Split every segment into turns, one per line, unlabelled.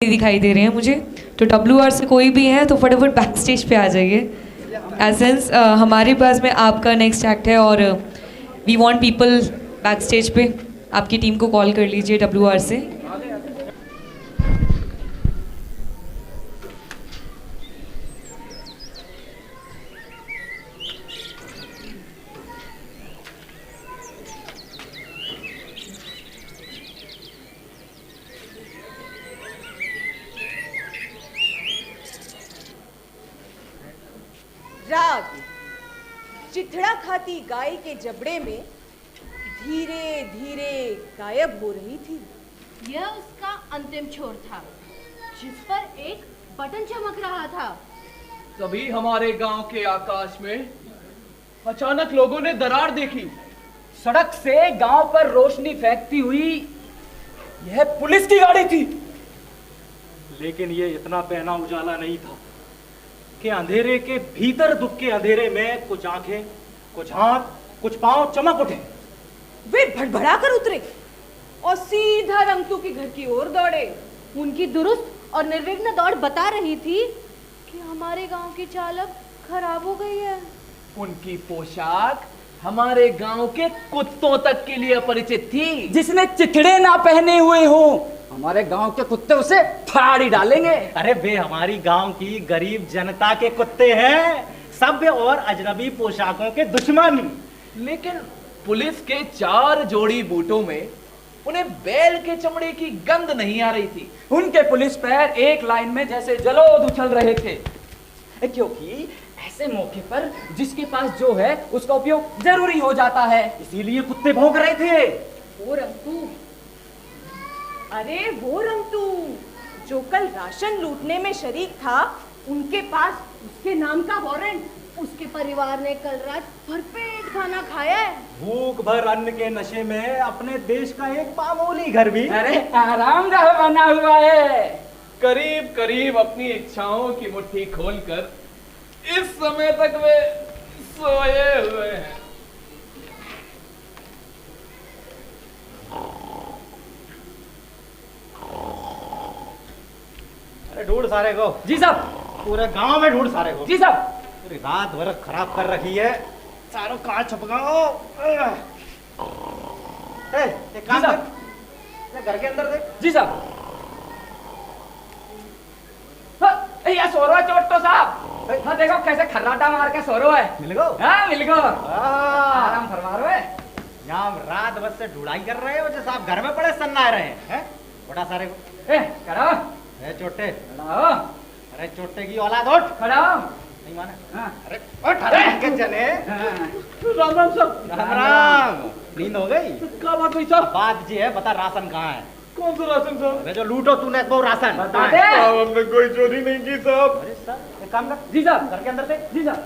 दिखाई दे रहे हैं मुझे। तो WR से कोई भी है तो फटाफट बैक स्टेज पे आ जाइए। एसेंस हमारे पास में आपका नेक्स्ट एक्ट है और we want people back stage पे। आपकी टीम को कॉल कर लीजिए WR से।
राग चिथड़ा खाती गाय के जबड़े में धीरे धीरे गायब हो रही थी।
यह उसका अंतिम छोर था जिस पर एक बटन चमक रहा था।
तभी हमारे गांव के आकाश में अचानक लोगों ने दरार देखी।
सड़क से गांव पर रोशनी फेंकती हुई यह पुलिस की गाड़ी थी।
लेकिन ये इतना पहना उजाला नहीं था कि अंधेरे के भीतर दुख के अंधेरे में कुछ आंखें, कुछ हाथ, कुछ पांव चमक उठे।
वे भड़बड़ा कर उतरे और सीधा रंतू के घर की ओर दौड़े।
उनकी दुरुस्त और निर्विघ्न दौड़ बता रही थी कि हमारे गांव की चालक खराब हो गई है।
उनकी पोशाक हमारे गांव के कुत्तों तक के लिए अपरिचित थी।
जिसने चिथड़े ना पहने हुए हो हमारे गांव के कुत्ते उसे फाड़ ही डालेंगे।
अरे वे हमारी गांव की गरीब जनता के कुत्ते हैं, सभ्य और अजनबी पोशाकों के दुश्मन।
लेकिन पुलिस के 4 जोड़ी बूटों में उन्हें बैल के चमड़े की गंध नहीं आ रही थी।
उनके पुलिस पैर एक लाइन में जैसे जलोद उछल रहे थे, क्योंकि ऐसे मौके पर जिसके पास जो है उसका उपयोग जरूरी हो जाता है,
इसीलिए कुत्ते भौंक रहे थे।
वो रंतू, अरे वो रंतू जो कल राशन लूटने में शरीक था, उनके पास उसके नाम का वारंट।
उसके परिवार ने कल रात भरपेट खाना खाया है।
भूख भर अन्न के नशे में अपने देश का एक मामूली घर भी
अरे आरामगाह बना हुआ है।
करीब करीब अपनी इच्छाओं की मुट्ठी खोलकर इस समय तक वे सोए हुए हैं।
अरे ढूंढ सारे को।
जी साहब।
पूरे गांव में ढूंढ सारे को।
जी साहब।
पूरी रात भर खराब कर रखी है, सारों कहाँ छुप गए? एक काम कर, ये घर के अंदर देख।
जी साहब। ये सो रहा है चोट्टो साहब। हाँ देखो कैसे खर्राटा मार के सो रहा है।
मिल गो?
हाँ मिल गो। आराम फरमा रहे हैं।
यहाँ रात भर से ढूंढाई कर रहे हो जैसे आप घर में पड़े सन्ना रहे हैं। उठा सारे को।
करो।
चोटे।
खड़ाओ।
अरे चोटे की औलाद उठ।
खड़ाओ।
नहीं माने?
हाँ।
अरे उठ, अरे के चले।
राम राम सब।
राम राम। नींद हो गई?
क्या बात हुई साहब?
बात जी है, बता राशन कहाँ है?
कौन सा राशन साहब?
अरे जो लूटो तूने वो राशन
बता दे।
साहब हमने कोई चोरी नहीं की साहब।
अरे सर एक काम कर,
जी साहब।
घर के अंदर दे।
जी साहब।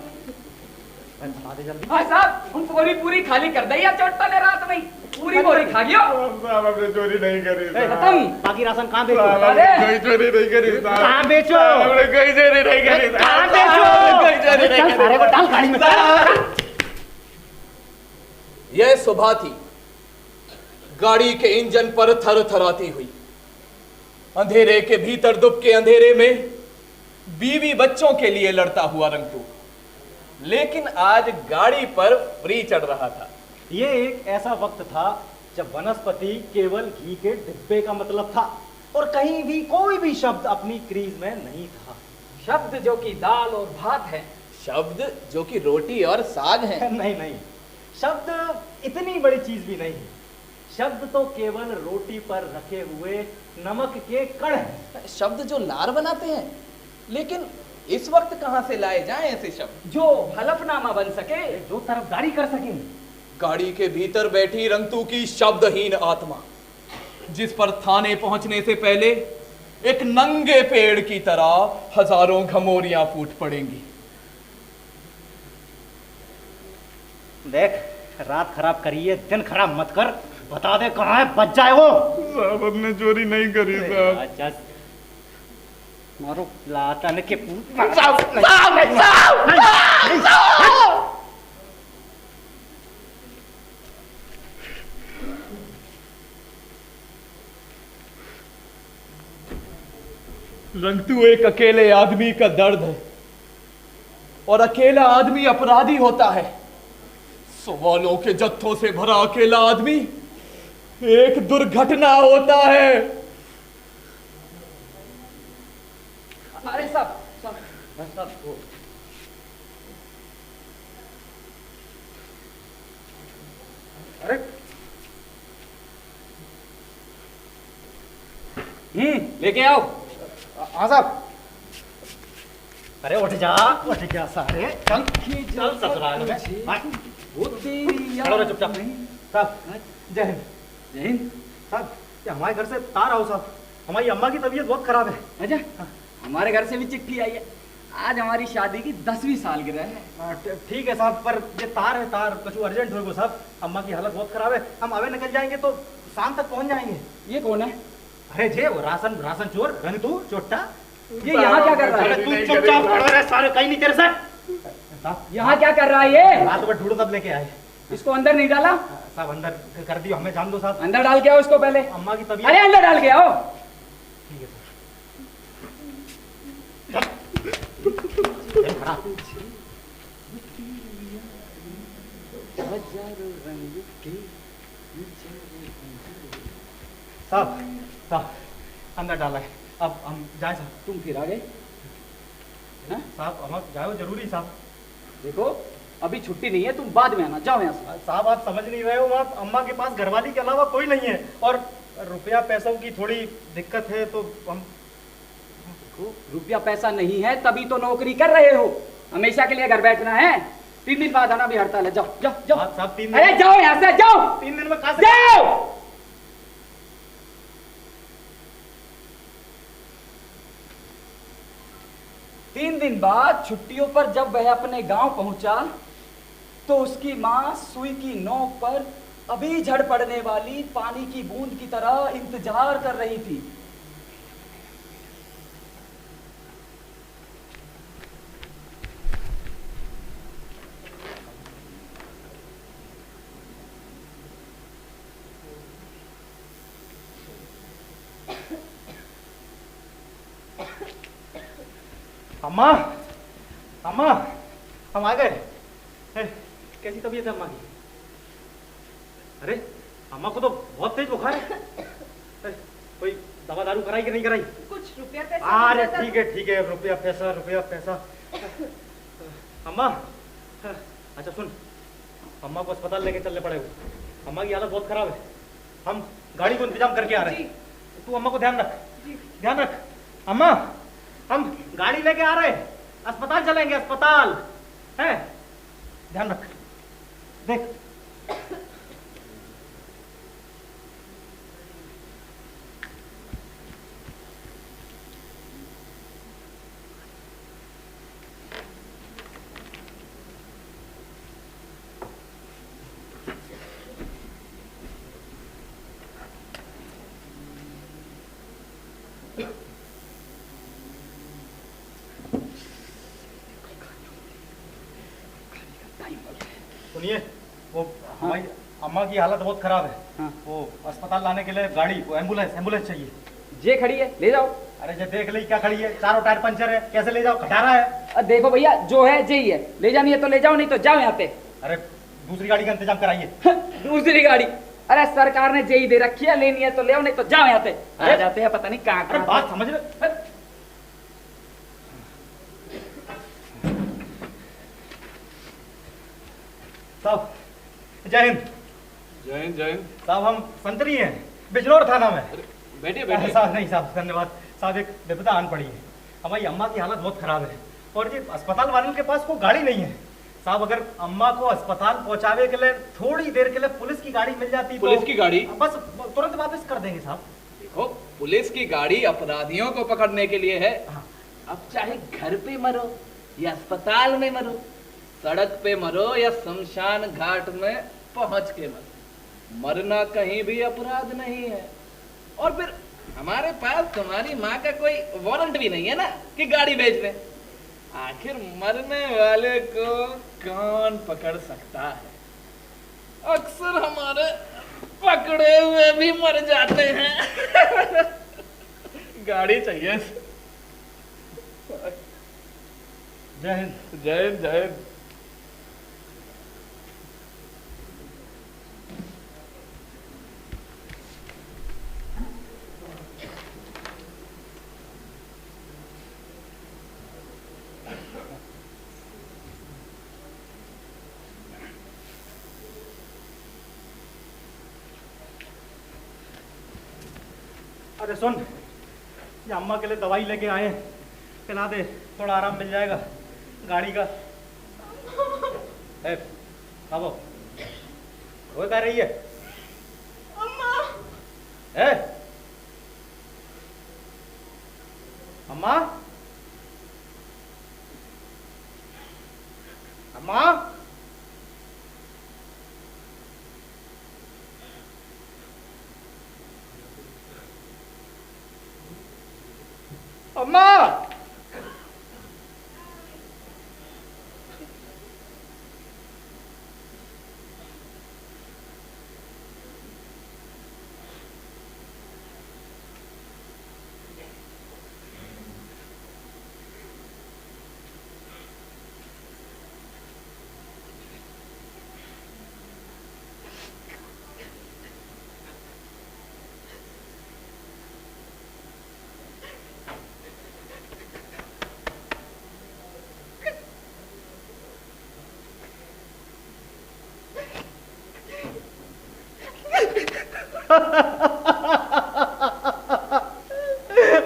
बता दे जल्दी।
हाँ साहब, हम पूरी खाली कर दी है चोट्टो ने रात में। पूरी बोरी खा गया।
साहब हमने चोरी नहीं करी
खत्म।
बाकी राशन कहाँ बेचो?
कोई चोरी नहीं करी साहब।
कहाँ बेचो?
हमने कोई चोरी नहीं करी साहब।
कहाँ बेचो?
कोई चोरी नहीं करी।
सारे को डाल गाड़ी में।
यह सुबह थी। गाड़ी के इंजन पर थर थराती हुई। अंधेरे के भीतर दुबके अंधेरे में बीवी बच्चों के लिए लड़ता हुआ रंतू, लेकिन आज गाड़ी पर फ्री चढ़ रहा था।
ये एक ऐसा वक्त था जब वनस्पति केवल घी के डिब्बे का मतलब था और कहीं भी कोई भी शब्द अपनी क्रीज में नहीं था।
शब्द जो कि दाल और भात है।
शब्द जो कि रोटी और साग है।
नहीं नहीं, शब्द इतनी बड़ी चीज भी नहीं है। शब्द तो केवल रोटी पर रखे हुए नमक के कण हैं।
शब्द जो लार बनाते हैं, लेकिन इस वक्त कहां से लाए जाएं ऐसे शब्द
जो हलफनामा बन सके,
जो तरफदारी कर सके।
गाड़ी के भीतर बैठी रंतू की शब्दहीन आत्मा, जिस पर थाने पहुंचने से पहले एक नंगे पेड़ की तरह हजारों घमोरियां फूट पड़ेंगी।
देख, रात खराब करी है, दिन खराब मत कर। बता दे कहाँ है, बच जाए वो।
साहब हमने चोरी नहीं करी साहब।
मारो लातन के
रंगतू एक अकेले आदमी का दर्द है और अकेला आदमी अपराधी होता है। सवालों के जत्थों से भरा अकेला आदमी एक दुर्घटना होता है।
अरे सब सब सब वो। अरे लेके आओ।
हाँ साहब। अरे उठ जा सारे, चल चल ससुराल में। हाँ।
वो तेरी
खड़ो रहे चुपचाप। साहब जय हिंद।
जय हिंद।
साहब ये हमारे घर से तार आओ साहब, हमारी अम्मा की तबीयत बहुत खराब है।
अच्छा, हमारे घर से भी चिट्ठी आई है। आज हमारी शादी की 10वीं सालगिरह है।
ठीक है साहब, पर ये तार है, तार कुछ अर्जेंट होगा साहब। अम्मा की हालत बहुत खराब है, हम अवे निकल जाएंगे तो शाम तक पहुंच जाएंगे।
ये कौन है?
अरे जे वो राशन चोर रंगतू चोट्टा।
ये यहाँ क्या कर रहा है?
तू चुपचाप खड़ा रह, सारे कहीं नहीं तेरे साथ।
यहाँ क्या कर रहा है ये?
रात में ढूंढो तब लेके आए।
इसको अंदर नहीं डाला?
साहब अंदर कर दियो, हमें जान दो साहब।
अंदर डाल के आओ इसको पहले।
अम्मा की तबीयत।
अरे अंदर डाल के आओ।
ठीक है साहब। साहब साहब अंदर डाला है, अब हम जाए साहब।
तुम फिर आ गए?
साहब हम जाओ जरूरी साहब।
देखो अभी छुट्टी नहीं है, तुम बाद में आना। जाओ यहाँ से।
साहब आप समझ नहीं रहे हो, आप अम्मा के पास घरवाली के अलावा कोई नहीं है और रुपया पैसों की थोड़ी दिक्कत है तो हम।
रुपया पैसा नहीं है तभी तो नौकरी कर रहे हो। हमेशा के लिए घर बैठना है? 3 दिन बाद आना भी हड़ताल है। जाओ जाओ जाओ।
साहब 3 दिन।
अरे जाओ यहाँ से, जाओ।
3 दिन में कहाँ से
जाओ। तीन दिन बाद छुट्टियों पर जब वह अपने गांव पहुंचा तो उसकी मां सुई की नोक पर अभी झड़ पड़ने वाली पानी की बूंद की तरह इंतजार कर रही थी।
अम्मा अम्मा हम आ गए। कैसी तबीयत है अम्मा की? अरे अम्मा को तो बहुत तेज बुखार है। कोई दवा दारू कराई कि नहीं कराई?
कुछ रुपया पैसा।
अरे ठीक है रुपया पैसा। अम्मा अच्छा सुन, अम्मा को अस्पताल लेके चलने पड़ेगा। अम्मा की हालत बहुत खराब है, हम गाड़ी को इंतजाम करके आ रहे हैं। तू अम्मा को ध्यान रख। अम्मा हम गाड़ी लेके आ रहे हैं, अस्पताल चलेंगे, अस्पताल है, ध्यान रख। देख सुनिए, वो हमारी अम्मा की हालत बहुत खराब है।
हाँ।
वो अस्पताल लाने के लिए गाड़ी, वो एम्बुलेंस चाहिए।
जे खड़ी है, ले जाओ।
अरे जे देख ली क्या खड़ी है, चारों टायर पंचर है, कैसे ले जाओ, खटारा है।
देखो भैया जो है जे ही है, ले जानी है तो ले जाओ, नहीं तो जाओ यहाँ पे।
अरे दूसरी गाड़ी का इंतजाम कराइए।
दूसरी गाड़ी? अरे सरकार ने जे ही दे रखी है, लेनी है तो ले आओ, नहीं तो जाओ यहाँ पे। आ जाते हैं पता नहीं कहाँ
अरे बात समझ रहे। साहब जय हिंद। साहब हम संतरी हैं, बिजनौर थाना में।
बैठिए
साहब नहीं साहब धन्यवाद। साहब एक विपदा आन पड़ी है, हमारी अम्मा की हालत बहुत खराब है और ये अस्पताल वालों के पास कोई गाड़ी नहीं है। साहब अगर अम्मा को अस्पताल पहुंचावे के लिए थोड़ी देर के लिए पुलिस की गाड़ी मिल जाती तो
पुलिस की गाड़ी?
बस तुरंत वापस कर देंगे साहब।
देखो पुलिस की गाड़ी अपराधियों को पकड़ने के लिए है।
हाँ।
अब चाहे घर पे मरो या अस्पताल में मरो, सड़क पे मरो या शमशान घाट में पहुंच के मरो, मरना कहीं भी अपराध नहीं है। और फिर हमारे पास तुम्हारी माँ का कोई वारंट भी नहीं है ना कि गाड़ी भेज दे। आखिर मरने वाले को कौन पकड़ सकता है? अक्सर हमारे पकड़े हुए भी मर जाते हैं। गाड़ी चाहिए।
जय हिंद।
जय हिंद, जय हिंद।
अरे सुन, ये अम्मा के लिए दवाई लेके आए हैं, पिला दे, थोड़ा आराम मिल जाएगा गाड़ी का। बाबू वो कह रही है
अम्मा।
अम्मा, अम्मा, अम्मा।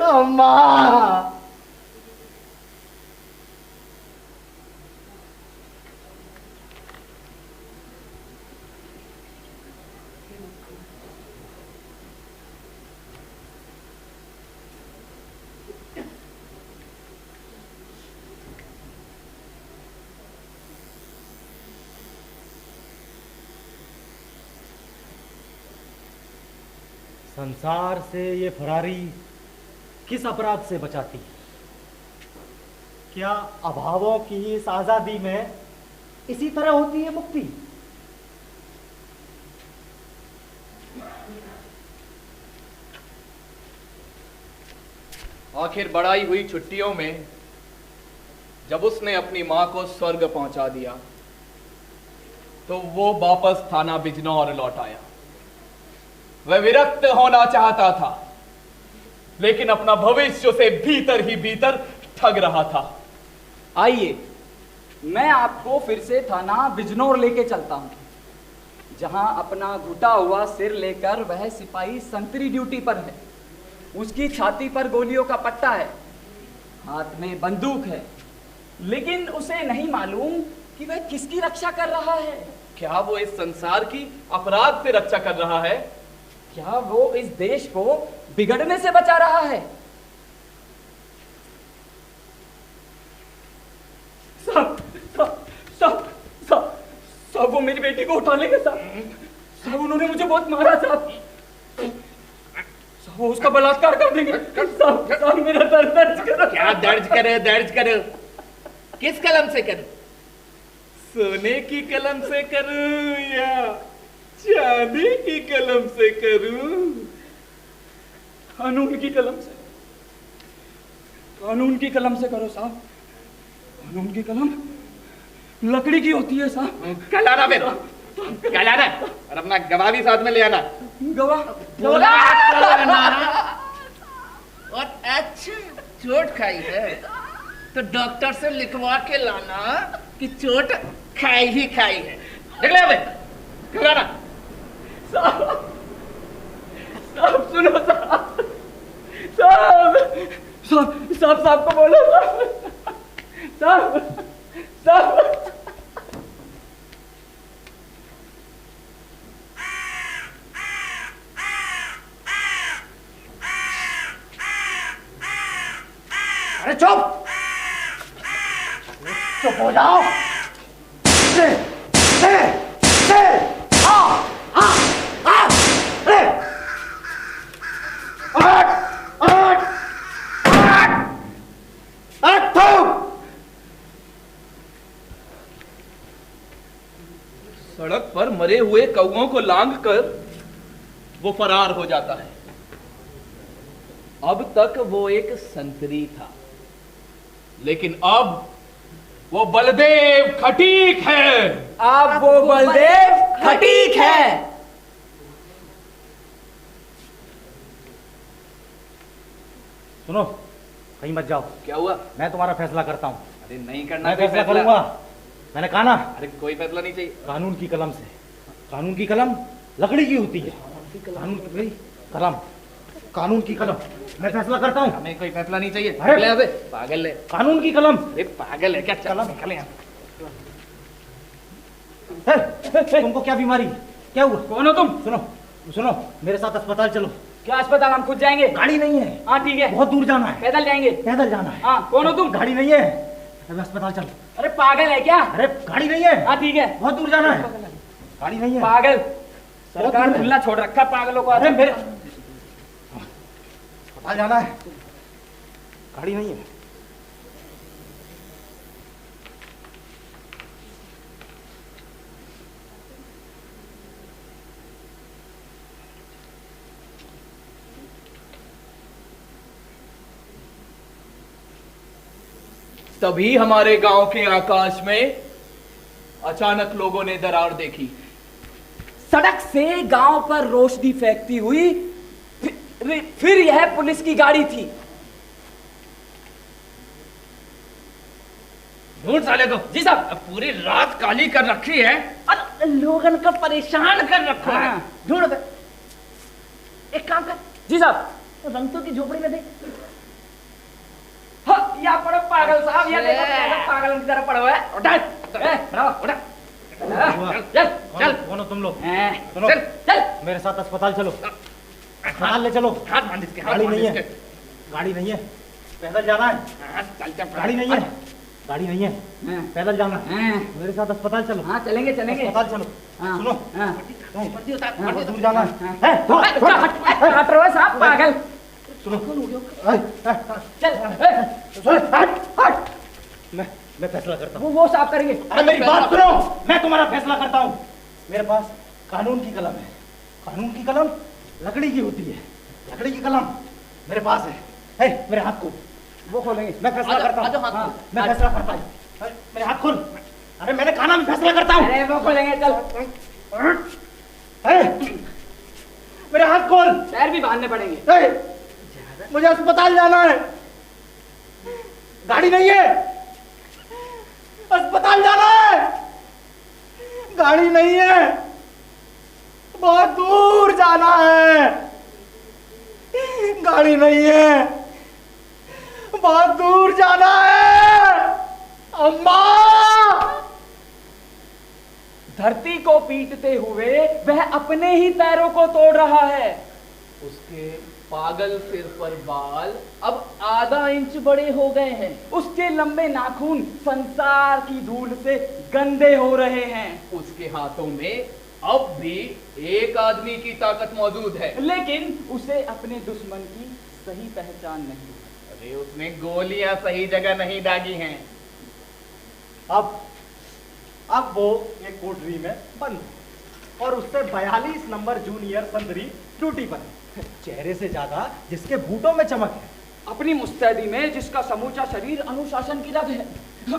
अम्मा, संसार से ये फरारी किस अपराध से बचाती? क्या अभावों की इस आजादी में इसी तरह होती है मुक्ति?
आखिर बढ़ाई हुई छुट्टियों में जब उसने अपनी मां को स्वर्ग पहुंचा दिया तो वो वापस थाना बिजनौर लौट आया। वह विरक्त होना चाहता था, लेकिन अपना भविष्य से भीतर ही भीतर ठग रहा था।
आइए, मैं आपको फिर से थाना बिजनौर लेके चलता हूं, जहां अपना घुटा हुआ सिर लेकर वह सिपाही संतरी ड्यूटी पर है। उसकी छाती पर गोलियों का पट्टा है, हाथ में बंदूक है, लेकिन उसे नहीं मालूम कि वह किसकी रक्षा कर रहा है।
क्या वो इस संसार की अपराध से रक्षा कर रहा है?
क्या वो इस देश को बिगड़ने से बचा रहा है? साहब, वो मेरी बेटी को उठा लेंगे साहब, उन्होंने मुझे बहुत मारा साहब, वो उसका बलात्कार कर देंगे साहब, मेरा दर्ज करो।
क्या दर्ज करो? किस कलम से करूं? सोने की कलम से करूं या चांदी की कलम से करूं?
कानून की कलम से, कानून की कलम से करो साहब। कानून की कलम लकड़ी की होती है साहब।
कल आना फिर, कल आना और अपना गवाह भी साथ में ले आना।
गवाह?
और अच्छा चोट खाई है तो डॉक्टर से लिखवा के लाना कि चोट खाई ही खाई है।
निकले अबे, घबराना।
साहब सुनो साहब, साहब को बोलो साहब।
अरे चुप हो जाओ।
सड़क पर मरे हुए कौओं को लांघकर वो फरार हो जाता है। अब तक वो एक संतरी था, लेकिन अब वो बलदेव खटीक है।
अब वो बलदेव खटीक है।
सुनो, कहीं मत जाओ।
क्या हुआ?
मैं तुम्हारा फैसला करता हूँ।
अरे नहीं करना
मैं
कोई
फैसला करूंगा। मैंने कहा ना,
अरे कोई फैसला नहीं चाहिए।
कानून की कलम से। कानून की कलम लकड़ी की होती है। कानून की भाई कलम, कानून की कलम। मैं फैसला करता हूँ।
हमें कोई फैसला नहीं चाहिए।
अरे!
निकल यहाँ से। पागल है।
कानून की कलम।
अरे पागल है क्या? चल निकल यहाँ।
तुमको क्या बीमारी, क्या हुआ?
कौन हो तुम?
सुनो सुनो, मेरे साथ अस्पताल चलो।
क्या अस्पताल? हम खुद जाएंगे।
गाड़ी नहीं है।
हाँ ठीक है,
बहुत दूर जाना है।
पैदल जाएंगे।
पैदल जाना है।
हाँ, कौन हो तुम?
गाड़ी नहीं है। अब अस्पताल चलो।
अरे पागल है क्या?
अरे गाड़ी नहीं है।
हाँ ठीक है,
बहुत दूर जाना है। गाड़ी नहीं है।
पागल। सरकार
दूर है।
खुला छोड़ रखा पागलों को।
अरे मेरे अस्पताल जाना है, गाड़ी नहीं है।
तभी हमारे गांव के आकाश में अचानक लोगों ने दरार देखी।
सड़क से गांव पर रोशनी फेंकती हुई फिर यह पुलिस की गाड़ी थी।
ढूंढ साले को।
जी साहब।
अब पूरी रात काली कर रखी है।
अरे लोगन को परेशान कर रखा है।
ढूंढ दे। एक काम कर,
जी साहब।
रंगतों की झोपड़ी में देख।
हाँ, यहाँ पड़ो पागल साहब, यहाँ देखो कैसा पागल की तरह पड़ा हुआ है।
उठा।
bravo,
उठा।
चल चल
कौन हो तुम लोग?
हैं,
सुनो,
चल चल।
मेरे साथ अस्पताल चलो। अस्पताल ले चलो।
हाथ बांध इसके। हाथ
गाड़ी
बांध
नहीं है।
इसके।
गाड़ी नहीं है, पैदल जाना है।
चल चल।
गाड़ी नहीं है। गाड़ी नहीं है,
हैं,
पैदल जाना है।
हैं।
मेरे साथ अस्पताल चलो।
हाँ चलेंगे चलेंगे।
अस्पताल चलो।
हाँ,
सुनो,
हाँ।
वर्दी उतार।
बहुत दूर जाना है।
हाँ। हट रहो साहब पागल।
सुनो,
चल
हट। मैं फैसला करता हूँ।
वो साफ करेंगे।
अरे मेरी बात सुनो, मैं तुम्हारा फैसला करता हूँ। मेरे पास कानून की कलम है। कानून की कलम लकड़ी की होती है। लकड़ी की कलम मेरे पास है। मेरे हाथ को
वो खोलेंगे।
मैं फैसला करता हूँ।
हाँ,
मैं फैसला करता हूँ। अरे, मेरे हाथ खोल। अरे मैंने कहा ना, मैं फैसला करता हूँ।
अरे वो खोलेंगे चल।
मेरे हाथ खोल।
पैर भी बांधने पड़ेंगे।
मुझे अस्पताल जाना है। गाड़ी नहीं है। अस्पताल जाना है, गाड़ी नहीं है। बहुत दूर जाना है, गाड़ी नहीं है। बहुत दूर जाना है। अम्मा!
धरती को पीटते हुए वह अपने ही पैरों को तोड़ रहा है।
उसके पागल सिर पर बाल अब आधा इंच बड़े हो गए हैं।
उसके लंबे नाखून संसार की धूल से गंदे हो रहे हैं।
उसके हाथों में अब भी एक आदमी की ताकत मौजूद है।
लेकिन उसे अपने दुश्मन की सही पहचान नहीं।
अरे उसने गोलियां सही जगह नहीं दागी हैं।
अब वो एक कोठरी में बंद है और उससे 42 नंबर जूनियर संतरी ड्यूटी पर है। चेहरे से ज्यादा जिसके बूटों में चमक है।
अपनी मुस्तैदी में जिसका समूचा शरीर अनुशासन की रग है।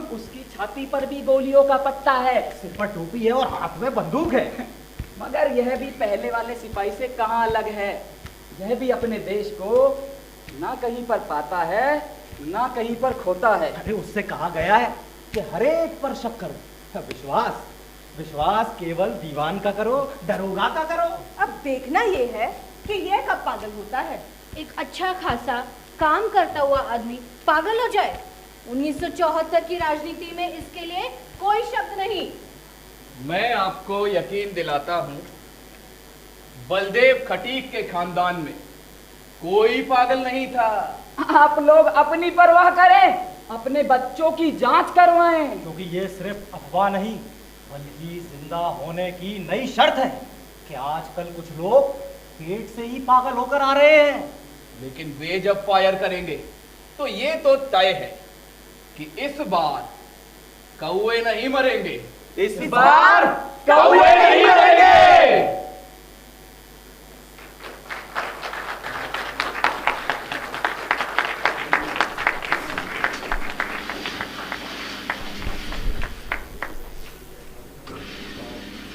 उसकी छाती पर भी गोलियों का पट्टा है।
सिर पर टोपी है और हाथ में बंदूक है।
मगर यह भी पहले वाले सिपाही से कहाँ अलग है। यह भी अपने देश को ना कहीं पर पाता है ना कहीं पर खोता है।
अरे उससे कहा गया है कि हर एक पर शक करो, विश्वास केवल दीवान का करो, दरोगा का करो।
अब देखना ये है कि ये कब पागल होता है।
एक अच्छा खासा काम करता हुआ आदमी पागल हो जाए। 1974 की राजनीति में इसके लिए कोई शब्द नहीं।
मैं आपको यकीन दिलाता हूं, बलदेव खटीक के खानदान में कोई पागल नहीं था।
आप लोग अपनी परवाह करें, अपने बच्चों की जांच करवाएं।
क्योंकि ये सिर्फ अफवाह नहीं बल्कि जिंदा होने की नई शर्त है कि आजकल कुछ लोग पेट से ही पागल होकर आ रहे हैं।
लेकिन वे जब फायर करेंगे तो ये तो तय है कि इस बार कौवे नहीं मरेंगे।
इस बार
कौवे नहीं मरेंगे।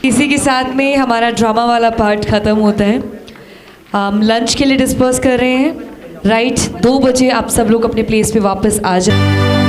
इसी के साथ में हमारा ड्रामा वाला पार्ट ख़त्म होता है। हम लंच के लिए डिस्पर्स कर रहे हैं। राइट 2 बजे आप सब लोग अपने प्लेस पे वापस आ जाए।